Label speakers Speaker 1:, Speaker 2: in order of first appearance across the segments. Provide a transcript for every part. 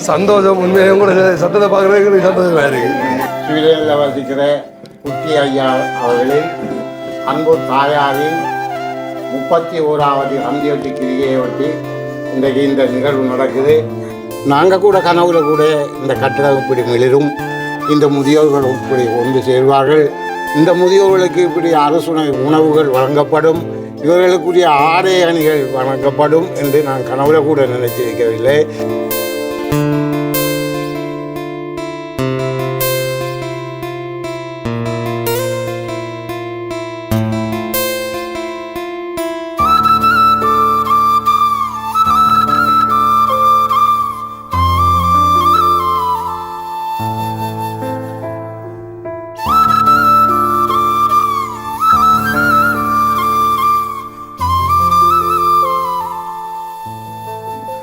Speaker 1: சந்தோஷம் உண்மையாக கூட சத்தத்தை பார்க்குறதுக்கு சந்தோஷமாக இருக்குது.
Speaker 2: ஸ்வீடனில் வசிக்கிற குட்டி ஐயா அவர்களின் அன்பு தாயாரின் 31வது அந்தியொட்டி கிரிகையை ஒட்டி இன்றைக்கு இந்த நிகழ்வு நடக்குது. நாங்கள் கூட கனவுல கூட இந்த கட்டடம் இப்படி மிளிரும், இந்த முதியோர்கள் இப்படி ஒன்று சேர்வார்கள், இந்த முதியோர்களுக்கு இப்படி அரசுணை உணவுகள் வழங்கப்படும், இவர்களுக்குரிய ஆடை அணிகள் வழங்கப்படும் என்று நான் கனவுல கூட நினைச்சிருக்கவில்லை.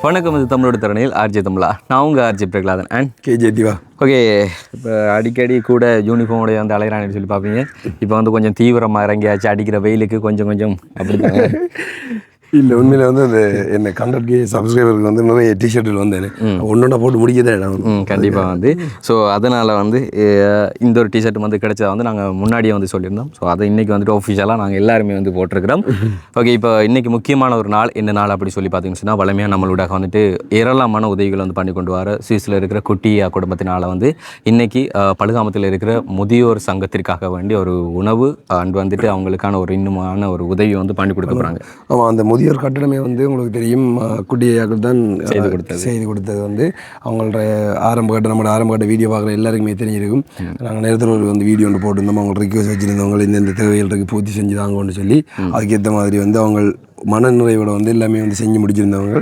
Speaker 3: வணக்கம், இது தமிழோட திறனையில் ஆர்ஜே தமிழா. நான் உங்கள் RJ Prahaladhan and
Speaker 1: KJ Diva.
Speaker 3: Okay, இப்போ அடிக்கடி கூட யூனிஃபார்மோடைய வந்து அலைகிறான்னு சொல்லி பார்ப்பீங்க. இப்போ வந்து கொஞ்சம் தீவிரமாக இறங்கியாச்சு, அடிக்கிற வெயிலுக்கு கொஞ்சம் அப்படித்தாங்க.
Speaker 1: இல்லை, உண்மையில் வந்து அந்த என்ன 100K சப்ஸ்கிரைபருக்கு வந்து நிறைய டிஷர்ட்டில் வந்தேன், ஒன்றா போட்டு முடிக்கதான் இடம்.
Speaker 3: கண்டிப்பாக வந்து ஸோ அதனால் வந்து இந்த ஒரு டிஷர்ட் வந்து கிடைச்சதை வந்து நாங்கள் முன்னாடியே வந்து சொல்லியிருந்தோம். ஸோ அதை இன்றைக்கி வந்துட்டு ஆஃபிஷியலாக நாங்கள் எல்லாருமே வந்து போட்டிருக்கிறோம். ஓகே, இப்போ இன்றைக்கி முக்கியமான ஒரு நாள். என்ன நாள் அப்படி சொல்லி பார்த்தீங்கன்னு சொன்னால், வளமையாக நம்மளோட வந்துட்டு ஏராளமான உதவிகள் வந்து பண்ணி கொண்டு வர சுவிஸில் இருக்கிற குட்டியா குடும்பத்தினால் வந்து இன்றைக்கி பழுகாமத்தில் இருக்கிற முதியோர் சங்கத்திற்காக வேண்டிய ஒரு உணவு அண்ட் வந்துட்டு அவங்களுக்கான ஒரு இன்னுமான ஒரு உதவி வந்து பண்ணி கொடுக்க போகிறாங்க.
Speaker 1: ஆமாம், அந்த முதியோர் கட்டடமே வந்து உங்களுக்கு தெரியும், குட்டியாக்கள் தான் செய்து கொடுத்தது. வந்து அவங்களோட நம்மளோட ஆரம்ப கட்ட வீடியோ பார்க்குற எல்லாருக்குமே தெரிஞ்சிருக்கும். நாங்கள் நேரத்தில் ஒரு வந்து வீடியோ ஒன்று போட்டிருந்தோம். அவங்களுக்கு ரிக்வெஸ்ட் வச்சுருந்தவங்க இந்த தேவைகளுக்கு பூர்த்தி செஞ்சு தாங்கன்னு சொல்லி அதுக்கேற்ற மாதிரி வந்து அவங்க மன நிறைவோட வந்து எல்லாமே வந்து செஞ்சு முடிச்சிருந்தவங்க.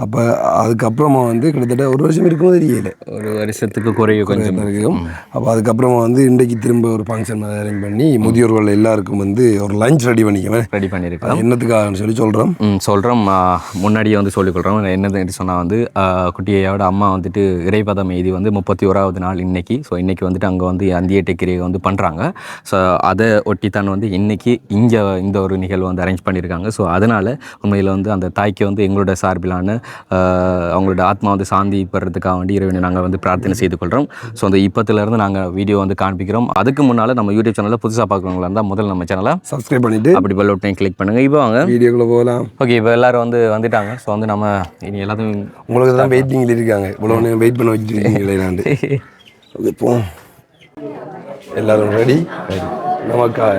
Speaker 1: அப்போ அதுக்கப்புறமா வந்து கிட்டத்தட்ட ஒரு வருஷம் இருக்கும்போது தெரியல,
Speaker 3: ஒரு வருஷத்துக்கு குறைய கொஞ்சம்
Speaker 1: இருக்கும். அப்போ அதுக்கப்புறமா வந்து இன்றைக்கு திரும்ப ஒரு ஃபங்க்ஷன் அரேஞ்ச் பண்ணி முதியோர்கள் எல்லாருக்கும் வந்து ஒரு லஞ்ச் ரெடி பண்ணியிருக்கோம். என்னத்துக்காகன்னு சொல்கிறோம்
Speaker 3: முன்னாடியே வந்து சொல்லிக்கொள்கிறோம். என்னதுன்னு சொன்னால் வந்து குட்டியோட அம்மா வந்துட்டு இறைப்பதம் எழுதி வந்து 31வது நாள் இன்னைக்கு. ஸோ இன்றைக்கி வந்துட்டு அங்கே வந்து அந்தியட்டை கிரியை வந்து பண்ணுறாங்க. ஸோ அதை ஒட்டித்தான் வந்து இன்றைக்கி இங்கே இந்த ஒரு நிகழ்வு வந்து அரேஞ்ச் பண்ணியிருக்காங்க. ஸோ அதனால் உண்மையில் வந்து அந்த தாய்க்கு வந்து எங்களோட சார்பிலான அவங்களோட ஆத்மா வந்து சாந்தி பெறதுக்காக வேண்டி இறைவனை நாங்கள் வந்து பிரார்த்தனை செய்து கொள்கிறோம். ஸோ அந்த இப்பத்திலேருந்து நாங்கள் வீடியோ வந்து காண்பிக்கிறோம். அதுக்கு முன்னால் நம்ம யூடியூப் சேனலில் புதுசாக பார்க்குறவங்களா இருந்தால் முதல்ல நம்ம சேனலை
Speaker 1: சப்ஸ்கிரைப் பண்ணிவிட்டு அப்படி
Speaker 3: பெல் பட்டனை கிளிக் பண்ணுங்கள். இப்போ வாங்க
Speaker 1: வீடியோக்குள்ளே போகலாம்.
Speaker 3: ஓகே, இப்போ எல்லோரும் வந்துட்டாங்க. ஸோ வந்து நம்ம இனி எல்லாத்தையும்
Speaker 1: உங்களுக்கு தான் வெயிட்டிங்கில் இருக்காங்க, இவ்வளோ நேரம் வெயிட் பண்ண வச்சுருக்கீங்களாண்டு. இப்போ எல்லோரும் ரெடி நமக்காக.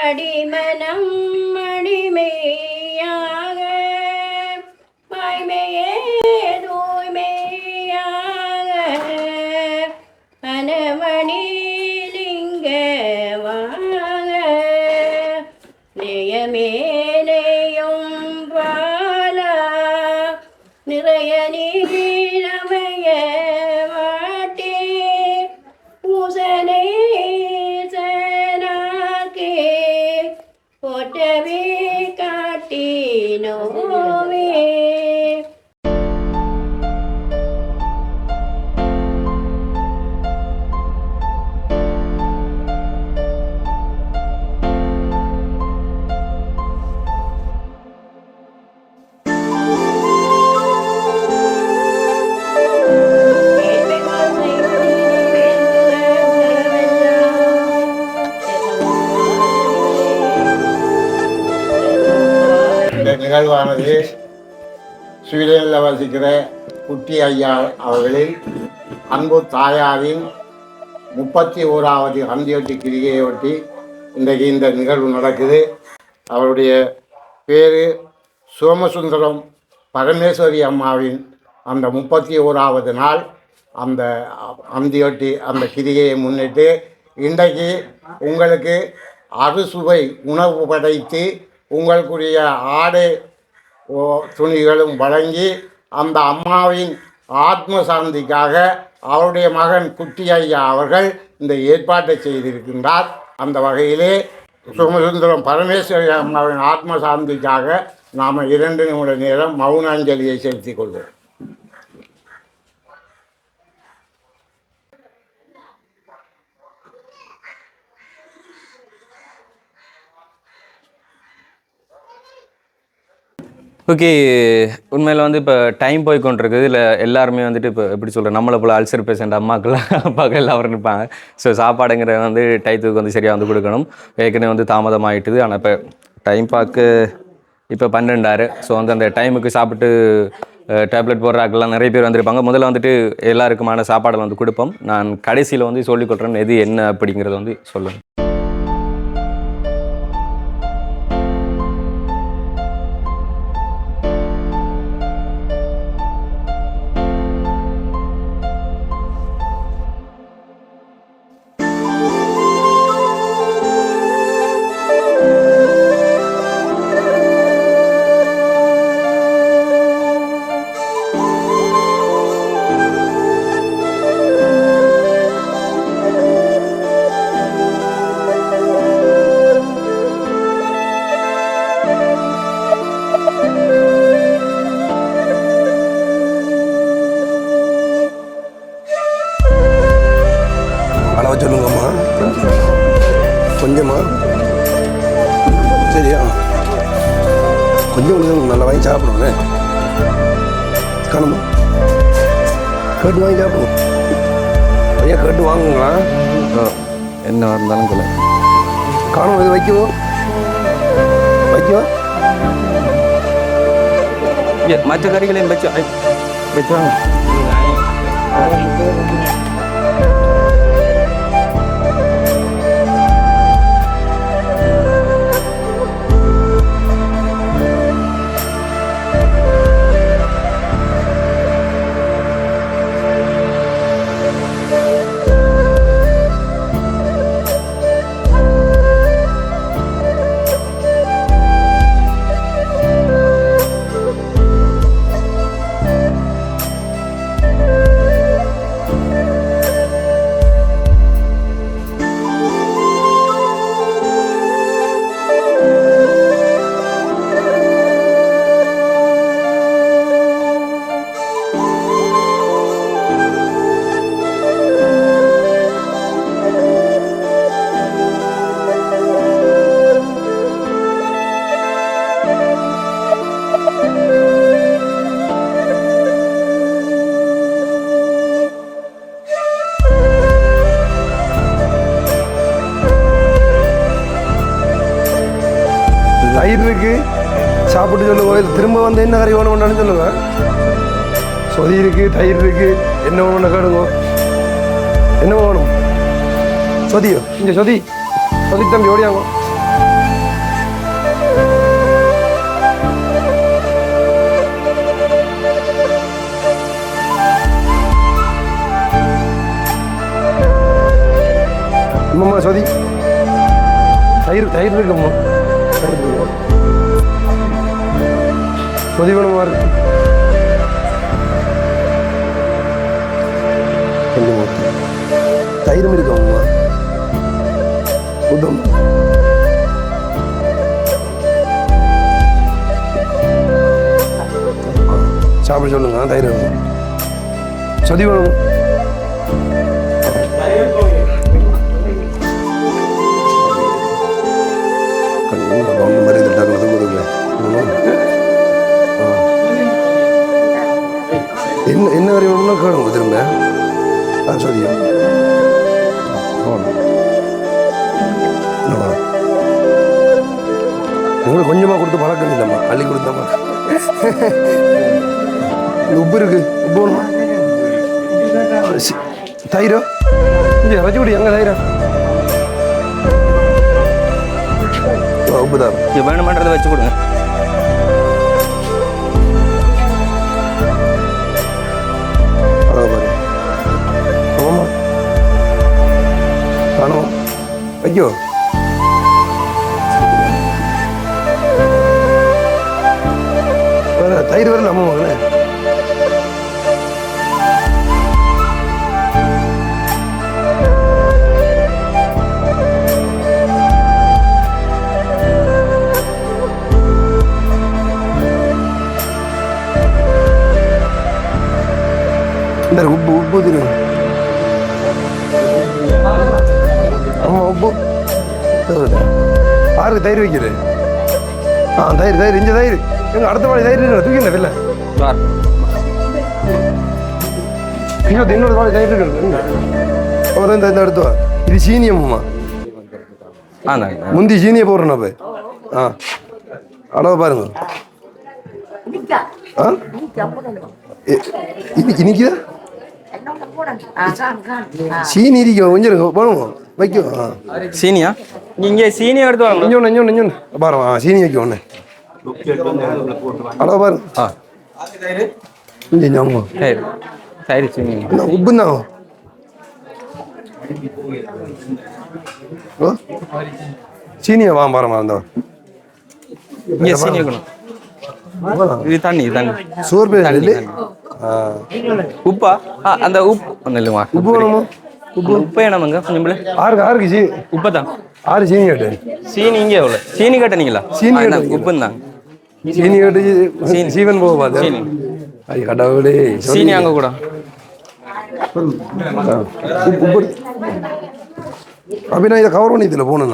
Speaker 4: அடிமனம் மணிமையாக மாய்மையே தூய்மையாக அனமணி லிங்கமாக நெயமேனையும் பாலா நிறைய நீரமைய வாட்டே பூசனை சனாக்கே போட்டவே காட்டினோவே.
Speaker 2: நிகழ்வானது ஸ்வீடனில் வசிக்கிற குட்டி ஐயா அவர்களின் அன்பு தாயாரின் 31வது அந்தியொட்டி கிரிகையை ஒட்டி இன்றைக்கு இந்த நிகழ்வு நடக்குது. அவருடைய பேர் சோமசுந்தரம் பரமேஸ்வரி அம்மாவின் அந்த 31வது நாள் அந்த அந்தியொட்டி அந்த கிரிகையை முன்னிட்டு இன்றைக்கு உங்களுக்கு அறுசுவை உணவு படைத்து உங்களுக்குரிய ஆடை துணிகளும் வழங்கி அந்த அம்மாவின் ஆத்ம சாந்திக்காக அவருடைய மகன் குட்டி ஐயா அவர்கள் இந்த ஏற்பாட்டை செய்திருக்கின்றார். அந்த வகையிலே சோமசுந்தரம் பரமேஸ்வரி அம்மாவின் ஆத்ம சாந்திக்காக நாம் 2 நிமிட நேரம் மௌன அஞ்சலியை செலுத்திக் கொள்வோம்.
Speaker 3: ஓகே, உண்மையில் வந்து இப்போ டைம் போய் கொண்டிருக்குது. இல்லை எல்லாருமே வந்துட்டு இப்போ எப்படி சொல்கிறேன், நம்மளை போல் அல்சர் பேஷண்ட் அம்மாக்கெல்லாம் அப்பாக்கள் எல்லாம் இருப்பாங்க. ஸோ சாப்பாடுங்கிற வந்து டயத்துக்கு வந்து சரியாக வந்து கொடுக்கணும். ஏற்கனவே வந்து தாமதமாகிட்டுது. ஆனால் இப்போ டைம் பார்க்க இப்போ 12 ஸோ வந்து அந்த டைமுக்கு சாப்பிட்டு டேப்லெட் போடுறாக்கெல்லாம் நிறைய பேர் வந்திருப்பாங்க. முதல்ல வந்துட்டு எல்லாருக்குமான சாப்பாடை வந்து கொடுப்போம். நான் கடைசியில் வந்து சொல்லிக் கொடுக்குறேன் எது என்ன அப்படிங்கிறத வந்து சொல்லுவேன்.
Speaker 1: சொல்லுங்கம்மா, கொஞ்சமா சரியா, கொஞ்சம் கொஞ்சம் நல்லா வாங்கி சாப்பிடுவோண்ணே. காணுமா, கேட்டு வாங்கி சாப்பிடுவோம். ஐயா கேட்டு வாங்குங்களா,
Speaker 3: என்ன இருந்தாலும் கொள்ள
Speaker 1: காணும். இது வைக்குவோம்
Speaker 3: மற்ற கறிகளையும் வச்சுவாங்க.
Speaker 1: தயிர் இருக்கு, சாப்பிட்டு சொல்லுவோம். திரும்ப வந்து என்ன கறி வேணும்னு சொல்லுங்க. சொதி இருக்கு, தயிர் இருக்கு, என்ன வேணும்னு கேடுங்க. என்ன வேணும்? சொதியோ, இங்கே சொதி தம்பி ஓடியாங்க. அம்மா சொதி தயிர் இருக்கும்மா, சொதி வேணுமா இருக்கு. தயிரும் இருக்கும்மா, புத்தம் சாப்பிட சொல்லுங்க. தயிர் வேணும், சொதி வேணும். என்ன வரை வேணும்னா கேளுங்க திரும்ப. சொதியா உங்களுக்கு கொஞ்சமாக கொடுத்து பழக்கம் இல்லைம்மா, அள்ளி கொடுத்தாம்மா. உப்பு இருக்கு, உப்பு வேணுமா? தயிரோ இங்கே வச்சு விடு. எங்கே தயிரா? உப்பு தான்
Speaker 3: வேணுமான்றதை வச்சு கொடுங்க.
Speaker 1: பாரு, ஆமாம்மா காணும். ஐயோ வேற தயிர் வரல. அம்மா மகனே இந்த உப்பு திரு. ஆமாம் உப்பு யாருக்கு தயிர் வைக்கிறது? தயிர் இஞ்ச தயிர் நீங்கள் அடுத்த வாழை தயிர் தூக்கிங்க இல்லை இன்னொரு வாழை தயிர் இருக்கு இந்த எடுத்து வா இது சீனியம்மா முந்தி சீனியை போடுறேன் போய் அளவு பாருங்க இன்னைக்கு சீனி இருக்கும் கொஞ்சம் போடுவோம் வைக்கும்
Speaker 3: சீனியா இங்கே சீனி எடுத்து வாங்க
Speaker 1: இன்னொன்று பாருங்க சீனி வைக்கும் ஒன்று அளவு பாருங்க கொஞ்சம்
Speaker 3: சரி சீனி
Speaker 1: உப்பு தான் சீனியை பாருமா அந்த
Speaker 3: இங்கே சீனி வைக்கணும் இது தண்ணி
Speaker 1: சோறு பேர்
Speaker 3: உப்பா அந்த உப்பு ஒன்றும் இல்லைம்மா
Speaker 1: உப்பு வேணுமா
Speaker 3: உப்பு என்னமாங்க கொஞ்சம்
Speaker 1: ஆறுக்கு
Speaker 3: உப்பு தான்
Speaker 1: 6 சீனி கேட்டு
Speaker 3: சீனி இங்கே எவ்வளோ சீனி கட்டினீங்களா
Speaker 1: சீனி
Speaker 3: உப்பு தாங்க
Speaker 1: சீனி கேட்டு சீவன் போக பார்த்து
Speaker 3: சீனி
Speaker 1: அது கடவுளே
Speaker 3: சீனி அங்கே கூட
Speaker 1: உப்பு அப்படின்னா இதை கவர் பண்ணி இதில் போகணும்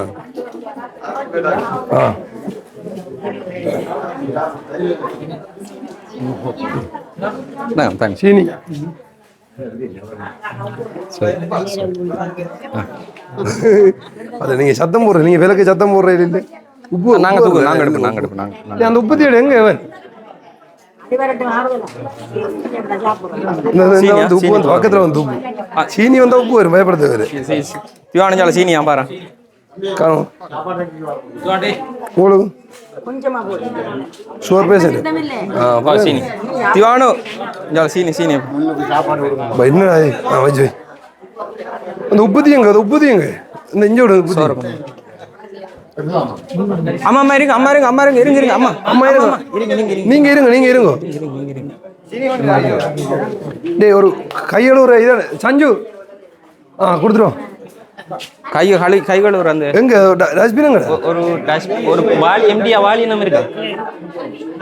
Speaker 1: நான்
Speaker 3: தேங்க்ஸ்
Speaker 1: சீனி அது நீங்கள் சத்தம் போடுற நீங்கள் விளக்கு சத்தம் போடுற இல்லை உப்பு
Speaker 3: நாங்கள் எடுப்போம்
Speaker 1: அந்த உப்பு தேடு எங்க உப்பு வந்து பக்கத்தில் வந்து உப்பு சீனி வந்தால் உப்பு வரும் பயப்படுத்த வேறு
Speaker 3: திவானஞ்சால சீனி பாரு
Speaker 1: காணும் போடு சோறு பேசுது
Speaker 3: சீனி திவானு சீனி சீனி
Speaker 1: என்னடா வச்சு அந்த உப்பு தீங்க இந்த இஞ்சோட உப்பு
Speaker 3: அம்மா இருங்க
Speaker 1: அம்மா நீங்க இருங்க டேய் ஒரு கையளவுற இத சஞ்சு கொடுத்துருவோம்
Speaker 3: கைகள் ஒரு அந்த
Speaker 1: எங்க டஸ்ட்பின்
Speaker 3: ஒரு வாளி எம்டியா வாளி நம்ம இருக்கு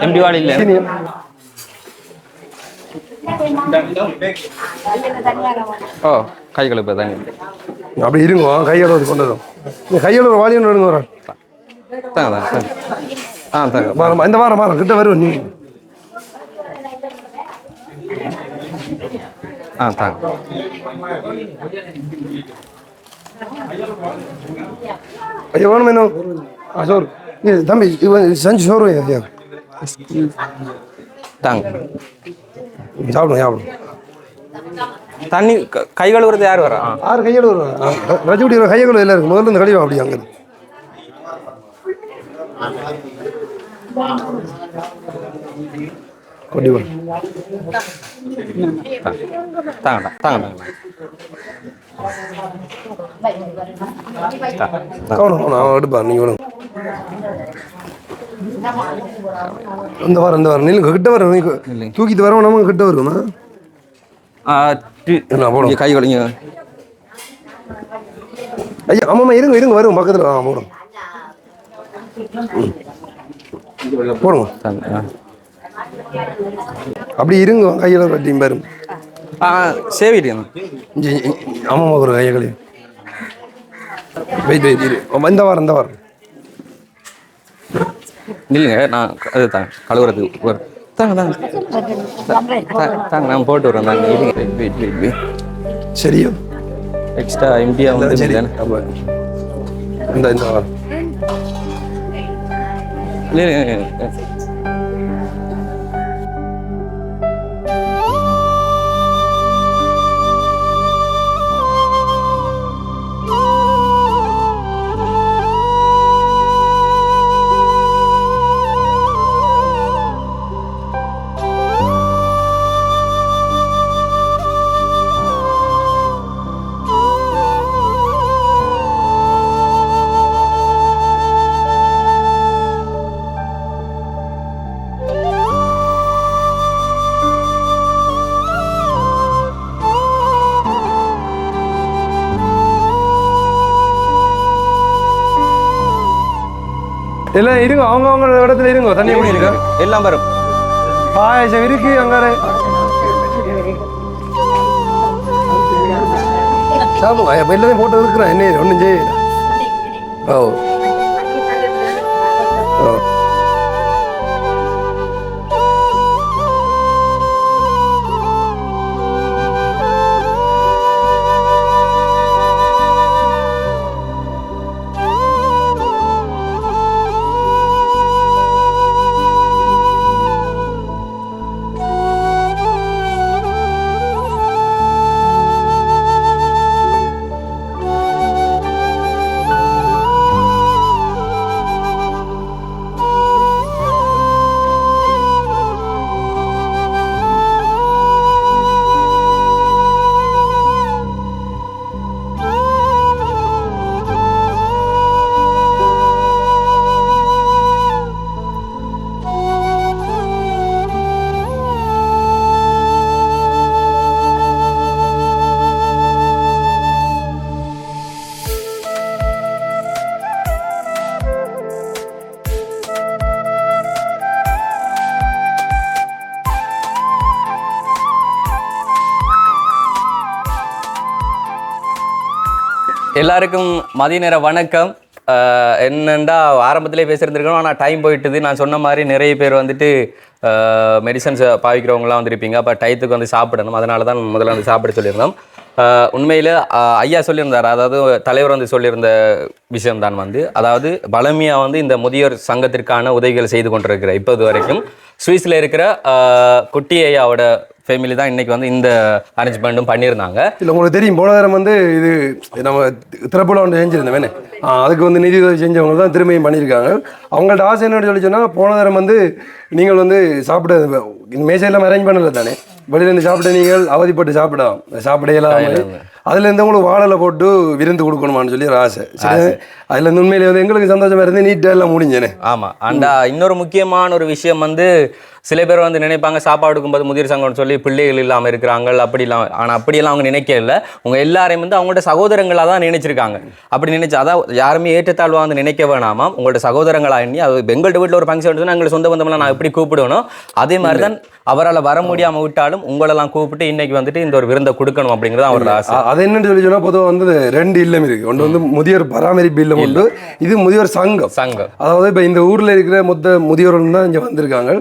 Speaker 3: எம்டி வாளி இல்ல ஓ கைகள் இப்ப தாங்க
Speaker 1: அப்படி இருங்க கையளவு கொண்டு வரோம் கையளவு வாளி ஒன்று எடுங்க வரோம் இந்த வாரம் கிட்ட வருவோம் நீ
Speaker 3: தாங்க
Speaker 1: ஐயா வேணும் வேணும் சோறு தம்பி சஞ்சு சோறு
Speaker 3: தாங்க
Speaker 1: சாப்பிடும்
Speaker 3: தண்ணி கை கழுவுறது யார் வரா
Speaker 1: 6 கையெழு ரஜகுடி கையெழு எல்லாம் இருக்கு முதல்ல இந்த கழிவா அப்படி அங்கே கொடி
Speaker 3: தாங்க
Speaker 1: அவன் எடுப்பா நீங்க விடுங்க இந்த வாரம் நீங்க கிட்ட வரும் தூக்கிட்டு வரவும் நம்ம கிட்ட வருமா
Speaker 3: கை கழுங்க
Speaker 1: ஐயா ஆமாம்மா இருங்க வரும் பக்கத்தில் போடும் போடுங்க அப்படி இருங்க கையில் கட்டியும் பாருங்க
Speaker 3: சேவிட்டு
Speaker 1: ஆமாம்மா ஒரு கையை கழி வெயிட் இரு இந்த வாரம்
Speaker 3: இல்லைங்க நான் அது தாங்க கழுவுறதுக்கு தாங்க நான் போட்டு வரேன் தாங்க
Speaker 1: சரியா
Speaker 3: எக்ஸ்ட்ரா எம்டியா வந்து
Speaker 1: இந்த வாரம் எல்லாம் இருங்க அவங்க இடத்துல இருங்க தண்ணி குடிங்க
Speaker 3: எல்லாம் வரும்
Speaker 1: பாயசம் இருக்கு அங்கே சாப்பிடுங்க எல்லாத்தையும் போட்டு இருக்கிறேன் என்ன ஒன்றும் செய்யல ஓ
Speaker 3: எல்லாருக்கும் மதிய நேர வணக்கம். என்னென்னா ஆரம்பத்திலே பேசியிருந்துருக்கணும், ஆனால் டைம் போயிட்டுது. நான் சொன்ன மாதிரி நிறைய பேர் வந்துட்டு மெடிசன்ஸை பாவிக்கிறவங்களாம் வந்துருப்பீங்க. அப்போ டயத்துக்கு வந்து சாப்பிடணும், அதனால தான் முதல்ல வந்து சாப்பிட சொல்லியிருந்தோம். உண்மையில் ஐயா சொல்லியிருந்தார், அதாவது தலைவர் வந்து சொல்லியிருந்த விஷயம்தான் வந்து, அதாவது பலமியாக வந்து இந்த முதியோர் சங்கத்திற்கான உதவிகள் செய்து கொண்டிருக்கிற இப்போது வரைக்கும் சுவிஸில் இருக்கிற குட்டி ஐயாவோட ஃபேமிலி தான் இன்றைக்கி வந்து இந்த அரேஞ்ச்மெண்ட்டும் பண்ணியிருந்தாங்க.
Speaker 1: இல்லை உங்களுக்கு தெரியும், போன நேரம் வந்து இது நம்ம திறப்புல ஒன்று செஞ்சுருந்தோம். அதுக்கு வந்து நிதி உதவி செஞ்சவங்க தான் திரும்பியும் பண்ணியிருக்காங்க. அவங்கள்ட்ட ஆசை என்னன்னு சொல்லி சொன்னால், போன நேரம் வந்து நீங்கள் வந்து சாப்பிட மேசையெல்லாம் அரேஞ்ச் பண்ணலை தானே, வெளியிலேருந்து சாப்பிட நீங்கள் அவதிப்பட்டு சாப்பிட இல்லாமல் அதுலேருந்து உங்களுக்கு வாழலை போட்டு விருந்து கொடுக்கணுமான்னு சொல்லி ஒரு ஆசை. சரி, அதுலேருந்து உண்மையிலே வந்து எங்களுக்கு சந்தோஷமாக இருந்து நீட்டாக எல்லாம் முடிஞ்சேனே.
Speaker 3: ஆமாம். அண்ட் இன்னொரு முக்கியமான ஒரு விஷயம் வந்து, சில பேர் வந்து நினைப்பாங்க சாப்பாடு கொடுக்கும்போது முதிர் சங்கம்னு சொல்லி பிள்ளைகள் இல்லாமல் இருக்கிறாங்க அப்படி இல்லாமல். ஆனால் அப்படியெல்லாம் அவங்க நினைக்கல. உங்கள் எல்லாரையும் வந்து அவங்களோட சகோதரங்களாக தான் நினைச்சிருக்காங்க. அப்படி நினைச்சு அதான் யாருமே ஏற்றத்தாழ்வாக வந்து நினைக்க வேணாமா, உங்களோட சகோதரங்களாக எண்ணி. அது எங்கள்கிட்ட வீட்டில் ஒரு ஃபங்க்ஷன் சொன்னால் எங்களை சொந்த பந்தமெல்லாம் நான் எப்படி கூப்பிடணும், அதே மாதிரி தான் அவரால் வர முடியாமல் விட்டாலும் உங்களெல்லாம் கூப்பிட்டு இன்னைக்கு வந்துட்டு இந்த ஒரு விருந்தை கொடுக்கணும் அப்படிங்கிறது அவரோட ஆசை.
Speaker 1: அது என்னன்னு சொல்லி சொன்னால், பொதுவாக வந்து 2 இல்லம் இருக்குது. ஒன்று வந்து முதியோர் பராமரிப்பு இல்லம் உண்டு, இது முதியோர் சங்கம். அதாவது இப்போ இந்த ஊரில் இருக்கிற மொத்த முதியோர்கள் தான் இங்கே வந்திருக்காங்க.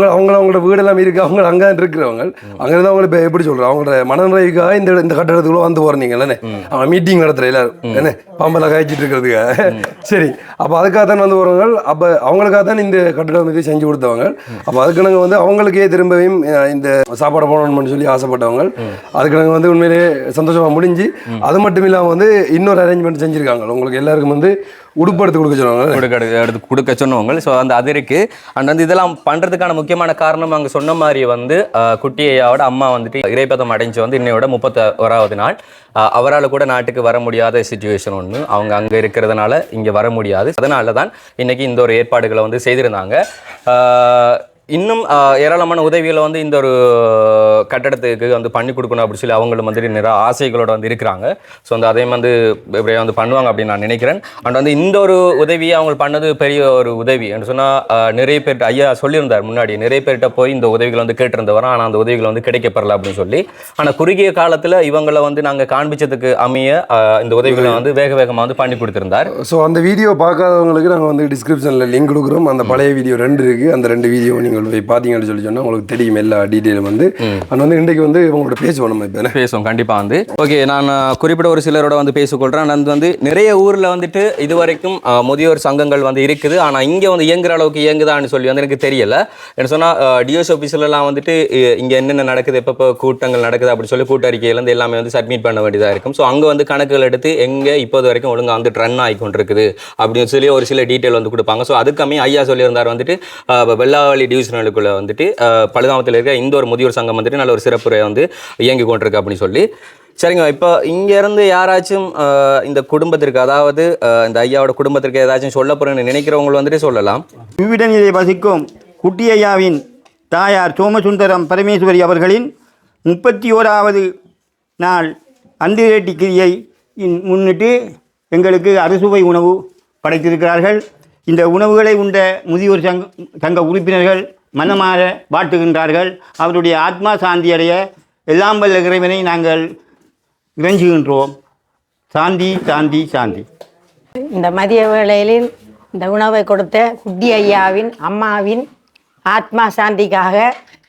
Speaker 1: அவங்களோட வீடெல்லாம் இருக்குது, அவங்க அங்கே இருக்கிறவங்க. அங்கேருந்து அவங்க இப்போ எப்படி சொல்கிறோம், அவங்களோட மனநிறைவுக்காக இந்த கட்டடத்துக்குள்ள வந்து போகிறீங்களே, அவங்க மீட்டிங் நடத்துகிற எல்லாரும் என்ன பாம்பெல்லாம் காய்ச்சிட்டு இருக்கிறதுக்காக. சரி, அப்போ அதுக்காக தான் வந்து போகிறவங்க. அப்போ அவங்களுக்காக தான் இந்த கட்டடம் இது செஞ்சு கொடுத்தவங்க. அப்போ அதுக்கு நாங்கள் வந்து அவங்களுக்கே திரும்பவும் இந்த சாப்பாடு போடணும்னு சொல்லி ஆசைப்பட்டவங்க. அதுக்கு நாங்கள் வந்து உண்மையிலே சந்தோஷமாக முடிஞ்சு, அது மட்டும் இல்லாமல் வந்து இன்னொரு அரேஞ்ச்மெண்ட் செஞ்சுருக்காங்க. உங்களுக்கு எல்லாருக்கும் வந்து உடுப்படுத்து
Speaker 3: கொடுக்க சொன்னவங்க. ஸோ அந்த அது இருக்குது. அண்ட் வந்து இதெல்லாம் பண்ணுறதுக்கான முக்கியமான காரணம், அங்கே சொன்ன மாதிரி வந்து குட்டி ஐயாவோட அம்மா வந்துட்டு இறைப்பதம் அடைஞ்சு வந்து இன்னையோட 31வது நாள். அவரால் கூட நாட்டுக்கு வர முடியாத சிச்சுவேஷன் ஒன்று, அவங்க அங்கே இருக்கிறதுனால இங்கே வர முடியாது. அதனால தான் இன்றைக்கி இந்த ஒரு ஏற்பாடுகளை வந்து செய்திருந்தாங்க. இன்னும் ஏராளமான உதவிகளை வந்து இந்த ஒரு கட்டடத்துக்கு வந்து பண்ணி கொடுக்கணும் அப்படின்னு சொல்லி அவங்களும் வந்துட்டு நிறைய ஆசைகளோட வந்து இருக்கிறாங்க. ஸோ அந்த அதையும் வந்து இப்படியே வந்து பண்ணுவாங்க அப்படின்னு நான் நினைக்கிறேன். அண்ட் வந்து இந்த ஒரு உதவியை அவங்க பண்ணது பெரிய ஒரு உதவி என்று சொன்னால், நிறைய பேர்கிட்ட ஐயா சொல்லியிருந்தார் முன்னாடி, நிறைய பேர்கிட்ட போய் இந்த உதவிகளை வந்து கேட்டிருந்தவர, ஆனால் அந்த உதவிகளை வந்து கிடைக்கப்படல அப்படின்னு சொல்லி. ஆனால் குறுகிய காலத்தில் இவங்களை வந்து நாங்கள் காண்பிச்சதுக்கு அமைய இந்த உதவிகளை வந்து வேகமாக வந்து பண்ணி கொடுத்துருந்தார்.
Speaker 1: ஸோ அந்த வீடியோ பார்க்காதவங்களுக்கு நாங்கள் வந்து டிஸ்கிரிப்ஷனில் லிங்க் கொடுக்குறோம். அந்த பழைய வீடியோ 2 இருக்குது. அந்த 2 வீடியோ நீங்கள் போய் பார்த்தீங்கன்னு சொல்லி சொன்னால் உங்களுக்கு தெரியும் எல்லா டீட்டெயிலும் வந்து. ஆனால் வந்து இன்றைக்கு வந்து இவங்களோட பேசுவோம், நம்ம இப்போ
Speaker 3: பேசுவோம் கண்டிப்பாக வந்து. ஓகே, நான் குறிப்பிட்ட ஒரு சிலரோட வந்து பேசிக்கொள்கிறேன். அது வந்து நிறைய ஊரில் வந்துட்டு இது வரைக்கும் முதியோர் சங்கங்கள் வந்து இருக்குது. ஆனால் இங்கே வந்து இயங்குற அளவுக்கு இயங்குதான்னு சொல்லி வந்து எனக்கு தெரியலை. என்ன சொன்னால், டிஎஸ் ஆஃபீஸ்லாம் வந்துட்டு இங்கே என்னென்ன நடக்குது, எப்போ கூட்டங்கள் நடக்குது அப்படி சொல்லி கூட்டறிக்கையிலேருந்து எல்லாமே வந்து சப்மிட் பண்ண வேண்டியதாக இருக்கும். ஸோ அங்கே வந்து கணக்குகள் எடுத்து எங்கே இப்போது வரைக்கும் ஒழுங்காக வந்து ரன் ஆகி கொண்டிருக்குது அப்படின்னு சொல்லி ஒரு சில டீட்டெயில் வந்து கொடுப்பாங்க. ஸோ அதுக்காமே ஐயா சொல்லியிருந்தார் வந்துட்டு, வெள்ளாவளி டிவிஷனலுக்குள்ள வந்துட்டு பழுதாமத்தில் இருக்க இந்த ஒரு முதியோர் சங்கம் வந்துட்டு நல்ல ஒரு சிறப்புரை வந்து இயங்கி கொண்டிருக்கு அப்படின்னு சொல்லி. சரிங்க, இப்போ இங்கேருந்து யாராச்சும் இந்த குடும்பத்திற்கு, அதாவது இந்த ஐயாவோட குடும்பத்திற்கு ஏதாச்சும் சொல்ல போகிறேன்னு நினைக்கிறவங்க வந்துட்டு சொல்லலாம்.
Speaker 5: இவ்விடங்களிலே வசிக்கும் குட்டி ஐயாவின் தாயார் சோமசுந்தரம் பரமேஸ்வரி அவர்களின் 31வது நாள் அந்திரேட்டி கிரியை முன்னிட்டு எங்களுக்கு அறுசுவை உணவு படைத்திருக்கிறார்கள். இந்த உணவுகளை உண்ட முதியோர் சங்க உறுப்பினர்கள் மனமாற வாழ்த்துகின்றார்கள். அவருடைய ஆத்மா சாந்தி அடைய எல்லாம் வல்ல இறைவனை நாங்கள் இறைஞ்சுகின்றோம். சாந்தி சாந்தி சாந்தி.
Speaker 6: இந்த மதிய வேளையில் இந்த உணவை கொடுத்த குட்டி ஐயாவின் அம்மாவின் ஆத்மா சாந்திக்காக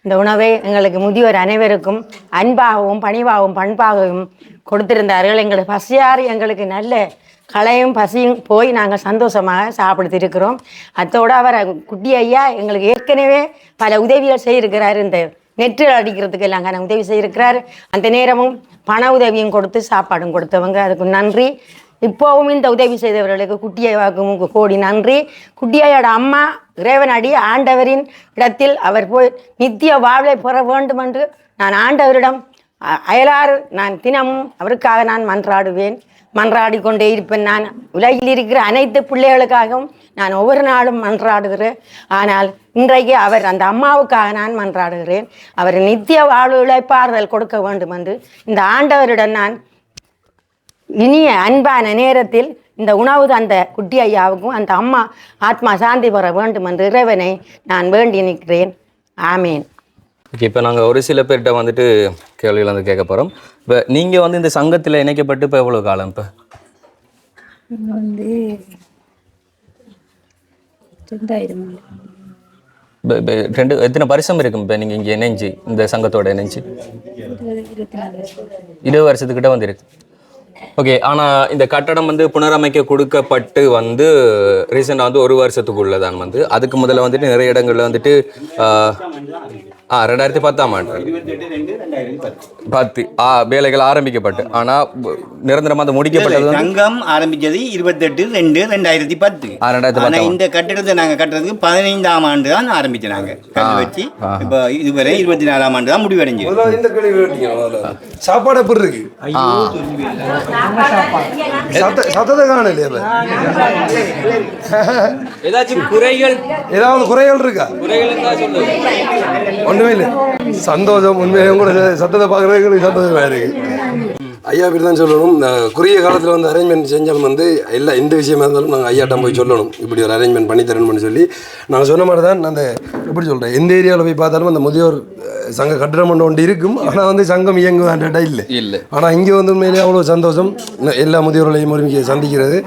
Speaker 6: இந்த உணவை எங்களுக்கு முதியோர் அனைவருக்கும் அன்பாகவும் பணிவாகவும் பண்பாகவும் கொடுத்திருந்தார்கள். எங்களுக்கு பசியாறு எங்களுக்கு நல்ல களையும் பசியும் போய் நாங்கள் சந்தோஷமாக சாப்பிடுத்திருக்கிறோம். அத்தோடு அவர் குட்டி ஐயா எங்களுக்கு ஏற்கனவே பல உதவிகள் செய்திருக்கிறார். இந்த நெற்று அடிக்கிறதுக்கு எல்லாம் உதவி செய்திருக்கிறார். அந்த நேரமும் பண உதவியும் கொடுத்து சாப்பாடும் கொடுத்தவங்க, அதுக்கு நன்றி. இப்போவும் இந்த உதவி செய்தவர்களுக்கு குட்டி ஐயாவுக்கு கோடி நன்றி. குட்டி ஐயோட அம்மா இறைவனடி ஆண்டவரின் இடத்தில் அவர் போய் நித்திய வாழ்வை பெற வேண்டும் என்று நான் ஆண்டவரிடம் அயலாறு நான் தினமும் அவருக்காக நான் மன்றாடி கொண்டே இருப்பேன். நான் உலகில் இருக்கிற அனைத்து பிள்ளைகளுக்காகவும் நான் ஒவ்வொரு நாளும் மன்றாடுகிறேன். ஆனால் இன்றைக்கு அவர் அந்த அம்மாவுக்காக நான் மன்றாடுகிறேன். அவர் நித்திய வாழ்வு இழைப்பாறுதல் கொடுக்க வேண்டும் என்று இந்த ஆண்டவரிடம் நான் இனிய அன்பான நேரத்தில் இந்த உணவு அந்த குட்டி ஐயாவுக்கும் அந்த அம்மா ஆத்மா சாந்தி பெற வேண்டும் என்று இறைவனை நான் வேண்டி நிற்கிறேன். ஆமேன்.
Speaker 3: ஓகே, இப்போ நாங்கள் ஒரு சில பேர்கிட்ட வந்துட்டு கேள்விகள் வந்து கேட்க போகிறோம். இப்போ நீங்கள் வந்து இந்த சங்கத்தில் இணைக்கப்பட்டு இப்போ எவ்வளோ காலம்? இப்போ
Speaker 7: வந்து 2000
Speaker 3: ரெண்டு எத்தனை வருஷம் இருக்கும் இப்போ நீங்கள் இங்கே இணைஞ்சு இந்த சங்கத்தோட இணைஞ்சு? 20 வருஷத்துக்கிட்ட வந்துருக்கு. ஓகே. ஆனால் இந்த கட்டடம் வந்து புனரமைக்க கொடுக்கப்பட்டு வந்து ரீசெண்டாக வந்து 1 வருஷத்துக்குள்ளே தான் வந்து, அதுக்கு முதல்ல வந்துட்டு நிறைய இடங்களில் வந்துட்டு 2010ஆம் ஆண்டு 10 வேலைகள் ஆரம்பிக்கப்பட்டு, ஆனால் நிரந்தரமாக அது முடிக்கப்பட்டது.
Speaker 5: சங்கம் ஆரம்பித்தது 28/2/2010. ஆனால் இந்த கட்டிடத்தை நாங்கள் கட்டுறதுக்கு 15ஆம் ஆண்டு தான் ஆரம்பித்தோம். நாங்கள் கட்டி வச்சு இப்போ இதுவரை 24ஆம் ஆண்டு தான் முடிவடைஞ்சு.
Speaker 1: சாப்பாடு எப்படி இருக்கு? சத்தத்தை காணலையே.
Speaker 3: ஏதாச்சும் குறைகள்,
Speaker 1: ஏதாவது குறைகள் இருக்கா? ஒன்றுமே இல்லை. சந்தோஷம். உண்மையாக கூட சத்தத்தை பார்க்குறதுக்கு சந்தோஷமாக இருக்கு. ஐயா அப்படி தான் சொல்லணும். குறுகிய காலத்தில் வந்து அரேஞ்ச்மெண்ட் செஞ்சாலும் வந்து இல்லை, எந்த விஷயமா இருந்தாலும் நாங்கள் ஐயாட்டம் போய் சொல்லணும், இப்படி ஒரு அரேஞ்ச்மெண்ட் பண்ணி தரணும்னு சொல்லி. நாங்கள் சொன்ன மாதிரி தான் அந்த எப்படி சொல்கிறேன், எந்த ஏரியாவில் போய் பார்த்தாலும் அந்த முதியோர் சங்க கட்டிடம் ஒன்று இருக்கும். ஆனால் வந்து சங்கம் இயங்குவான்டா இல்லை. ஆனால் இங்கே வந்து உண்மையிலேயே அவ்வளோ சந்தோஷம். எல்லா முதியோர்களையும் ஒருமிக்க சந்திக்கிறது.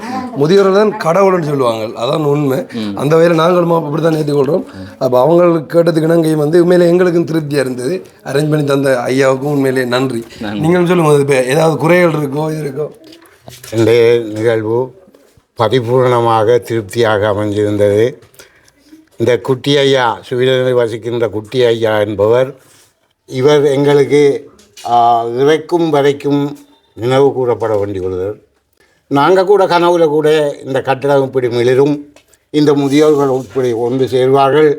Speaker 1: முதியோர்கள் தான் கடவுள்னு சொல்லுவாங்க, அதான் உண்மை. அந்த வகையில் நாங்களும் அப்படி தான் ஏற்றுக்கொள்கிறோம். அப்போ அவங்களுக்கு கேட்டதுக்கு நாங்கள் வந்து உண்மையிலே எங்களுக்கும் திருப்தியாக இருந்தது. அரேஞ்ச் பண்ணி தந்த ஐயாவுக்கும் உண்மையிலே நன்றி. நீங்களும் சொல்லுங்கள், இப்போ ஏதாவது குறைகள் இருக்கோ இது இருக்கோ?
Speaker 2: இந்த நிகழ்வு பரிபூர்ணமாக திருப்தியாக அமைஞ்சிருந்தது. இந்த குட்டி ஐயா, சுவீடனில் வசிக்கின்ற குட்டி ஐயா என்பவர், இவர் எங்களுக்கு இறக்கும் வரைக்கும் நினைவு கூறப்பட வேண்டியுள்ளது. நாங்கள் கூட கனவுல கூட இந்த கட்டடம் இப்படி மிளிரும், இந்த முதியோர்கள் இப்படி ஒன்று சேர்வார்கள்,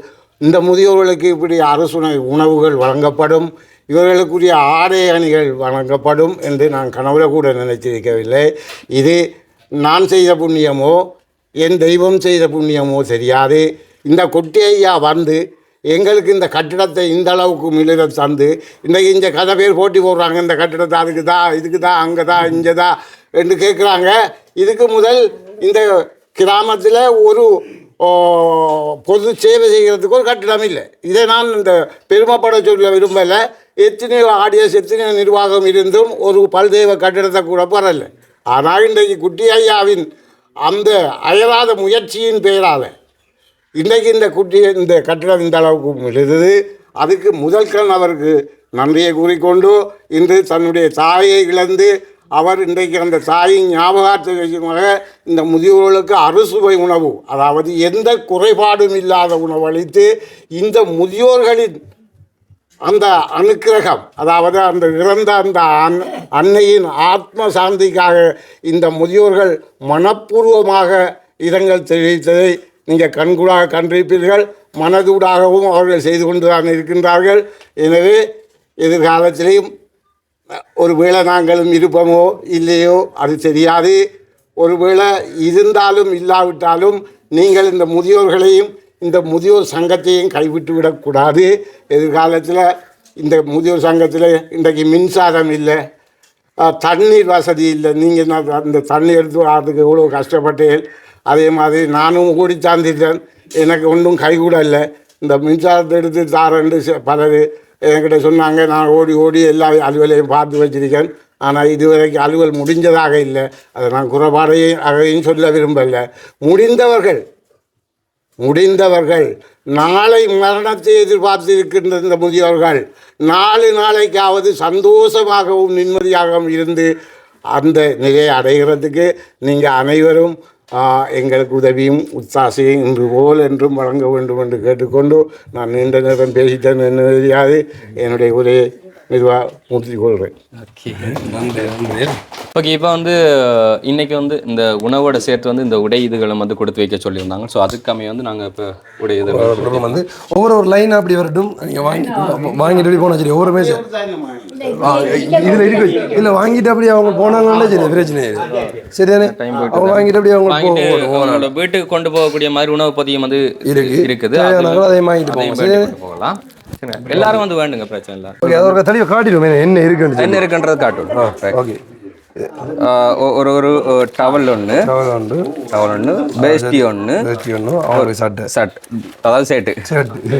Speaker 2: இந்த முதியோர்களுக்கு இப்படி அரசுணை உணவுகள் வழங்கப்படும், இவர்களுக்குரிய ஆடை அணிகள் வழங்கப்படும் என்று நான் கனவுல கூட நினைச்சிருக்கவில்லை. இது நான் செய்த புண்ணியமோ என் தெய்வம் செய்த புண்ணியமோ தெரியாது. இந்த குட்டி ஐயா வந்து எங்களுக்கு இந்த கட்டிடத்தை இந்த அளவுக்கு மிளிர தந்து, இன்றைக்கி இந்த கதை பேர் போட்டி போடுறாங்க, இந்த கட்டிடத்தை அதுக்கு தான் இதுக்கு தான் அங்கே தான் இங்கே தான் என்று கேட்குறாங்க. இதுக்கு முதல் இந்த கிராமத்தில் ஒரு பொது சேவை செய்கிறதுக்கு ஒரு கட்டிடம் இல்லை. இதை நான் இந்த பெருமைப்பட சொல்ல விரும்பலை. எத்தனையோ ஆடியன்ஸ், எத்தனையோ நிர்வாகம் இருந்தும் ஒரு பல்தேவ கட்டிடத்தை கூட பரல. ஆனால் இன்றைக்கு குட்டி ஐயாவின் அந்த அயராத முயற்சியின் பெயரால் இன்றைக்கு இந்த கட்டிடம் இந்த அளவுக்கு எழுதுது. அதுக்கு முதல் கண் அவருக்கு நன்றியை கூறிக்கொண்டு, இன்று தன்னுடைய தாயை இழந்து அவர் இன்றைக்கு அந்த தாயின் ஞாபகார்த்தமாக இந்த முதியோர்களுக்கு அறுசுவை உணவு, அதாவது எந்த குறைபாடும் இல்லாத உணவு அளித்து இந்த முதியோர்களின் அந்த அனுக்கிரகம், அதாவது அந்த இறந்த அந்த அன்னையின் ஆத்ம சாந்திக்காக இந்த முதியோர்கள் மனப்பூர்வமாக இரங்கல் தெரிவித்ததை நீங்கள் கண்கூடாக கண்டிருப்பீர்கள். மனதூடாகவும் அவர்கள் செய்து கொண்டு தான் இருக்கின்றார்கள். எனவே எதிர்காலத்திலேயும் ஒருவேளை நாங்களும் இருப்போமோ இல்லையோ அது தெரியாது. ஒருவேளை இருந்தாலும் இல்லாவிட்டாலும் நீங்கள் இந்த முதியோர்களையும் இந்த முதியோர் சங்கத்தையும் கைவிட்டு விடக்கூடாது. எதிர்காலத்தில் இந்த முதியோர் சங்கத்தில் இன்றைக்கு மின்சாரம் இல்லை, தண்ணீர் வசதி இல்லை. நீங்கள் அந்த தண்ணி எடுத்து வரதுக்கு எவ்வளோ கஷ்டப்பட்டேன். அதே மாதிரி நானும் ஓடி தாண்டிட்டேன், எனக்கு ஒன்றும் கைகூட இல்லை. இந்த மின்சாரத்தை எடுத்து தாரண்டு பலர் என்கிட்ட சொன்னாங்க. நான் ஓடி எல்லா அலுவலையும் பார்த்து வச்சிருக்கேன். ஆனால் இதுவரைக்கும் அலுவல் முடிஞ்சதாக இல்லை. அதை நான் குறைபாடையும் சொல்ல விரும்பலை. முடிந்தவர்கள் நாளை மரணத்தை எதிர்பார்த்து இருக்கின்ற இந்த முதியோர்கள் 4 நாளைக்காவது சந்தோஷமாகவும் நிம்மதியாகவும் இருந்து அந்த நிலையை அடைகிறதுக்கு நீங்கள் அனைவரும் எங்களுக்கு உதவியும் உத்தாசையும் இன்று போல் என்றும் வழங்க வேண்டும் என்று கேட்டுக்கொண்டு நான் நீண்ட நேரம் பேசிட்டேன் என்ன தெரியாது. என்னுடைய ஒரே முடித்துக் கொள்கிறேன்.
Speaker 3: ஓகே. இப்போ வந்து இன்னைக்கு வந்து இந்த உணவோட சேர்த்து வந்து இந்த உடை இதுகளை வந்து கொடுத்து வைக்க சொல்லியிருந்தாங்க. ஸோ அதுக்காமே வந்து நாங்கள் இப்போ உடை இது
Speaker 1: வந்து ஒவ்வொரு லைன் அப்படி வரட்டும். நீங்கள் வாங்கிட்டு போனால் சரி, ஒவ்வொரு மேசை இதில் இருக்கு இல்லை வாங்கிட்டு அப்படி அவங்க போனாங்கன்னா சரி, பிரச்சனை சரிதானே. அவங்க வாங்கிட்டு அப்படி அவங்க
Speaker 3: வீட்டுக்கு கொண்டு போகக்கூடிய மாதிரி உணவு பதியம் வந்து இருக்குது.
Speaker 1: அதை வாங்கிட்டு
Speaker 3: போகலாம். எல்லாரும் வந்து வேண்டுங்க, பிரச்சனை இல்லை.
Speaker 1: ஓகே, அதோட தெளிவாக காட்டிடுவோம் என்ன இருக்குன்றது
Speaker 3: காட்டும். ஓகே. ஒரு ஒரு டவல் ஒன்று
Speaker 1: உண்டு
Speaker 3: டவல் ஒன்று வேஷ்டி ஒன்று
Speaker 1: அவங்களுக்கு சட்டை
Speaker 3: அதாவது சேட்டு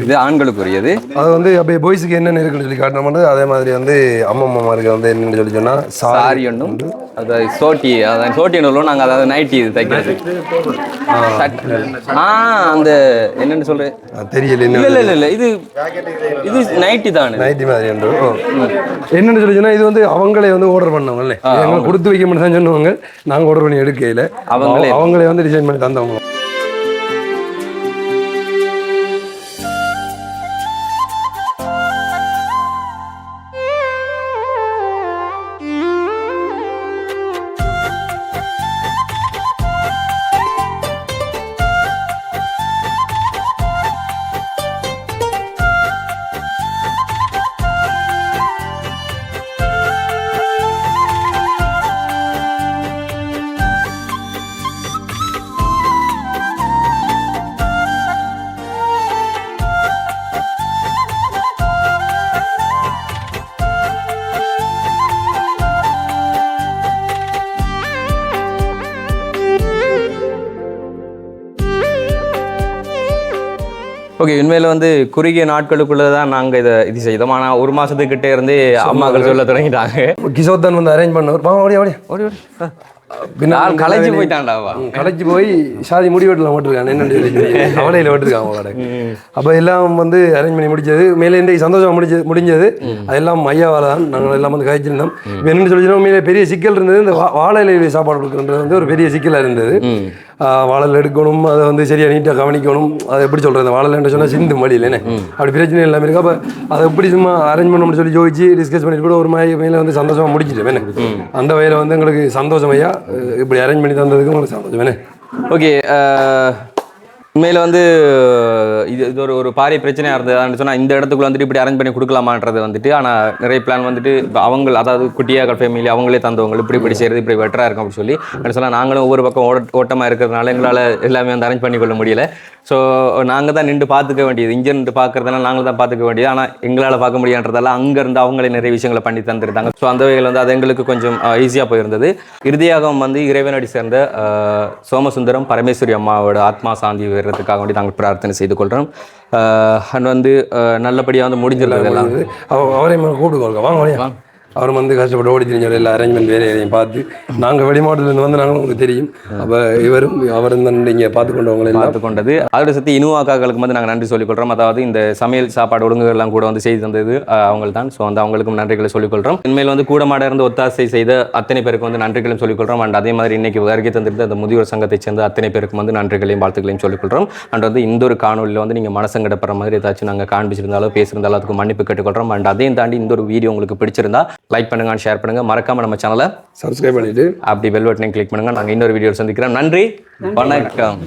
Speaker 3: இது ஆண்களுக்குரியது.
Speaker 1: அது வந்து அப்படியே பாய்ஸுக்கு என்னென்ன இருக்குன்னு சொல்லி காட்டணும். அதே மாதிரி வந்து அம்மாமாருக்கு வந்து என்னென்னு சொல்லி சொன்னால்
Speaker 3: சாரி ஒன்றும் அதாவது சோட்டி, அதான் சோட்டி ஒன்று நாங்கள் அதாவது நைட்டி இது தைக்கிறது. அந்த என்னென்னு சொல்கிறேன்
Speaker 1: தெரியல.
Speaker 3: இல்லை இது இது நைட்டி தானே,
Speaker 1: நைட்டி மாதிரி என்னென்னு சொல்லி சொன்னால் இது வந்து அவங்களே வந்து ஆர்டர் பண்ணவங்களே எங்களுக்கு கொடுத்து வைக்க மாட்டேன் சொன்னவங்க. நாங்கள் ஆர்டர் பண்ணி எடுக்கையில் அவங்களே வந்து டிசைன் பண்ணி தந்தவங்க.
Speaker 3: ஓகே, உண்மையில் வந்து குறுகிய நாட்களுக்குள்ளே தான் நாங்கள் இது செய்தோம். ஆனால் ஒரு மாதத்துக்கிட்டே இருந்து அம்மாக்கள் சொல்ல தொடங்கிட்டாங்க.
Speaker 1: கிஷோர் வந்து அரேஞ்ச் பண்ணவர் ஓடி ஓடி ஓடி ஓடி
Speaker 3: நான் கலைச்சி போயிட்டான்டாவா,
Speaker 1: கலைச்சி போய் சாதி முடி வெட்டலாம் போட்டிருக்காங்க. என்னென்னு அவளையில் வெட்டிருக்காங்க அவங்களோட. அப்போ எல்லாம் வந்து அரேஞ்ச் பண்ணி முடிச்சது. மேலே இன்றைக்கு சந்தோஷமாக முடிஞ்சது. அதெல்லாம் ஐயாவால் தான் நாங்கள் எல்லாம் வந்து கழிச்சிருந்தோம். என்னென்னு சொல்லிச்சோம், மேலே பெரிய சிக்கல் இருந்தது. இந்த வாழையில சாப்பாடு கொடுக்குறது வந்து ஒரு பெரிய சிக்கலாக இருந்தது. வாழையில் எடுக்கணும், அதை வந்து சரியாக நீட்டாக கவனிக்கணும். அதை எப்படி சொல்கிறது, வாழையில் சொன்னால் சிந்து மடியில் என்ன அப்படி பிரச்சனை எல்லாமே இருக்குது. அப்போ அதை எப்படி சும்மா அரேஞ்ச் பண்ணணும்னு சொல்லி ஜோதிச்சு டிஸ்கஸ் பண்ணிட்டு கூட ஒரு மாதிரி மேலே வந்து சந்தோஷமாக முடிச்சிட்டேன். என்ன அந்த வகையில் வந்து எங்களுக்கு சந்தோஷம் ஐயா, இப்படி அரேஞ்ச் பண்ணி தந்ததுக்கு உங்களுக்கு சந்தோஷம். என்ன
Speaker 3: ஓகே, உண்மையில் வந்து இது ஒரு பாரிய பிரச்சனையாக இருந்தது சொன்னால் இந்த இடத்துக்குள்ள வந்துட்டு இப்படி அரேஞ்ச் பண்ணி கொடுக்கலாமான்றது வந்துட்டு. ஆனால் நிறைய பிளான் வந்துட்டு அவங்க அதாவது குட்டியாக ஃபேமிலி அவங்களே தந்தவங்க இப்படி செய்கிறது இப்படி பெட்டராக இருக்கும் அப்படின்னு சொல்லி சொன்னால் நாங்களும் ஒவ்வொரு பக்கம் ஓட்டமாக இருக்கிறதுனால எங்களால் எல்லாமே வந்து அரேஞ்ச் பண்ணி கொள்ள முடியல. ஸோ நாங்கள் தான் நின்று பார்த்துக்க வேண்டியது, இங்கே நின்று பார்க்கறதுனால நாங்கள் தான் பார்த்துக்க வேண்டியது. ஆனால் எங்களால் பார்க்க முடியான்றதால அங்கேருந்து அவங்களே நிறைய விஷயங்களை பண்ணி தந்துருந்தாங்க. ஸோ அந்த வகையில் வந்து அது எங்களுக்கு கொஞ்சம் ஈஸியாக போயிருந்தது. இறுதியாக வந்து இறைவனடி சேர்ந்த சோமசுந்தரம் பரமேஸ்வரி அம்மாவோட ஆத்மா சாந்தி வர்றதுக்காக வேண்டி நாங்கள் பிரார்த்தனை செய்து கொள்கிறோம். அண்ட் வந்து நல்லபடியாக வந்து முடிஞ்சிருந்தது எல்லாம்.
Speaker 1: அவரை கூப்பிட்டு வாங்க. அவர் வந்து கஷ்டப்பட்டு ஓடி தெரிஞ்சார் எல்லா அரேஞ்ச்மெண்ட் வேறு எதையும் பார்த்து. நாங்கள் வெளிமாவட்டத்துலேருந்து வந்து நாங்கள் உங்களுக்கு தெரியும். அப்போ அவரும் தான் இங்கே பார்த்து கொண்டவங்களை
Speaker 3: பார்த்து கொண்டது. அதோட சத்தி இனுவாக்காக்களுக்கு வந்து நாங்கள் நன்றி சொல்லிக்கொள்கிறோம். அதாவது இந்த சமையல் சாப்பாடு ஒழுங்குகள்லாம் கூட வந்து செய்து தந்தது அவங்க தான். ஸோ வந்து அவங்களுக்கும் நன்றிகளை சொல்லிக்கொள்கிறோம். உண்மையில் வந்து கூடமாட இருந்து ஒத்தாசை செய்த அத்தனை பேருக்கு வந்து நன்றிகளையும் சொல்லிக்கொள்கிறோம். அண்ட் அதே மாதிரி இன்னைக்கு வருகை தந்திருந்த அந்த முதியோர் சங்கத்தை சேர்ந்த அத்தனை பேருக்கும் வந்து நன்றிகளையும் வாழ்த்துக்களையும் சொல்லிக்கொள்கிறோம். அண்ட் வந்து இந்த ஒரு காணொலியில் வந்து நீங்கள் மனசங்கடப்படுற மாதிரி ஏதாச்சும் நாங்கள் காண்பிச்சிருந்தாலும் பேசியிருந்தாலும் அதுக்கு மன்னிப்பு கேட்டுக்கொள்கிறோம். அண்ட் அதையும் தாண்டி இந்த ஒரு வீடியோ உங்களுக்கு பிடிச்சிருந்தா லைக் பண்ணுங்க, ஷேர் பண்ணுங்க, மறக்காம நம்ம சேனலை
Speaker 1: சப்ஸ்கிரைப் பண்ணிட்டு
Speaker 3: அப்படி பெல் பட்டனை கிளிக் பண்ணுங்க. நாங்கள் இன்னொரு வீடியோ சந்திக்கிறோம். நன்றி, வணக்கம்.